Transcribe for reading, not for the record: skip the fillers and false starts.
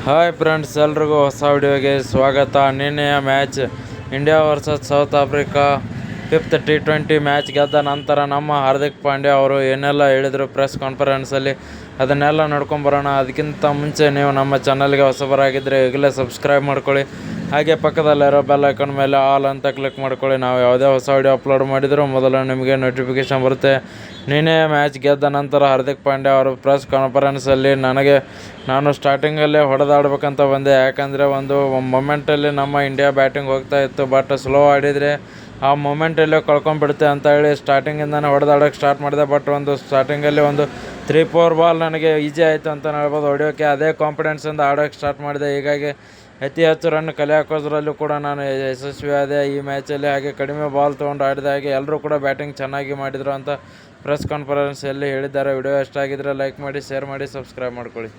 Hi friends, ಎಲ್ರಿಗೂ ಹೊಸ ವಿಡಿಯೋಗೆ ಸ್ವಾಗತ. ನಿನ್ನೆಯ match India versus south Africa 5th T20 match ಗೆದ್ದ ನಂತರ ನಮ್ಮ ಹಾರ್ದಿಕ್ ಪಾಂಡ್ಯ ಅವರು ಏನೆಲ್ಲ ಹೇಳಿದರು ಪ್ರೆಸ್ ಕಾನ್ಫರೆನ್ಸಲ್ಲಿ, ಅದನ್ನೆಲ್ಲ ನೋಡ್ಕೊಂಬರೋಣ. ಅದಕ್ಕಿಂತ ಮುಂಚೆ ನೀವು ನಮ್ಮ ಚಾನಲ್ಗೆ ಹೊಸಬರಾಗಿದ್ದರೆ ಈಗಲೇ ಸಬ್ಸ್ಕ್ರೈಬ್ ಮಾಡ್ಕೊಳ್ಳಿ. ಹಾಗೆ ಪಕ್ಕದಲ್ಲಿರೋ ಬೆಲ್ ಐಕಾನ್ ಮೇಲೆ ಆಲ್ ಅಂತ ಕ್ಲಿಕ್ ಮಾಡ್ಕೊಳ್ಳಿ. ನಾವು ಯಾವುದೇ ಹೊಸ ವಿಡಿಯೋ ಅಪ್ಲೋಡ್ ಮಾಡಿದರೂ ಮೊದಲು ನಿಮಗೆ ನೋಟಿಫಿಕೇಷನ್ ಬರುತ್ತೆ. ನಿನ್ನೆ ಮ್ಯಾಚ್ ಗೆದ್ದ ನಂತರ ಹಾರ್ದಿಕ್ ಪಾಂಡ್ಯ ಅವರು ಪ್ರೆಸ್ ಕಾನ್ಫರೆನ್ಸಲ್ಲಿ ನಾನು ಸ್ಟಾರ್ಟಿಂಗಲ್ಲೇ ಹೊಡೆದಾಡಬೇಕಂತ ಬಂದೆ. ಯಾಕಂದರೆ ಒಂದು ಮೊಮೆಂಟಲ್ಲಿ ನಮ್ಮ ಇಂಡಿಯಾ ಬ್ಯಾಟಿಂಗ್ ಹೋಗ್ತಾ ಇತ್ತು, ಬಟ್ ಸ್ಲೋ ಆಡಿದರೆ ಆ ಮೊಮೆಂಟಲ್ಲೇ ಕಳ್ಕೊಂಡ್ಬಿಡುತ್ತೆ ಅಂತ ಹೇಳಿ ಸ್ಟಾರ್ಟಿಂಗಿಂದನೇ ಹೊಡೆದಾಡೋಕ್ಕೆ ಸ್ಟಾರ್ಟ್ ಮಾಡಿದೆ. ಬಟ್ ಸ್ಟಾರ್ಟಿಂಗಲ್ಲಿ 3-4 ಬಾಲ್ ನನಗೆ ಈಸಿ ಆಯಿತು ಅಂತ ಹೇಳ್ಬೋದು ಹೊಡೆಯೋಕ್ಕೆ. ಅದೇ ಕಾನ್ಫಿಡೆನ್ಸಿಂದ ಆಡೋಕ್ಕೆ ಸ್ಟಾರ್ಟ್ ಮಾಡಿದೆ. ಹೀಗಾಗಿ ಅತಿ ಹೆಚ್ಚು ರನ್ ಕಲೆ ಹಾಕೋದ್ರಲ್ಲೂ ಕೂಡ ನಾನು ಯಶಸ್ವಿಯಾದೆ ಈ ಮ್ಯಾಚಲ್ಲಿ. ಹಾಗೆ ಕಡಿಮೆ ಬಾಲ್ ತೊಗೊಂಡು ಆಡಿದ ಹಾಗೆ ಎಲ್ಲರೂ ಕೂಡ ಬ್ಯಾಟಿಂಗ್ ಚೆನ್ನಾಗಿ ಮಾಡಿದರು ಅಂತ ಪ್ರೆಸ್ ಕಾನ್ಫರೆನ್ಸಲ್ಲಿ ಹೇಳಿದ್ದಾರೆ. ವಿಡಿಯೋ ಇಷ್ಟ ಆಗಿದ್ದರೆ ಲೈಕ್ ಮಾಡಿ, ಶೇರ್ ಮಾಡಿ, ಸಬ್ಸ್ಕ್ರೈಬ್ ಮಾಡ್ಕೊಳ್ಳಿ.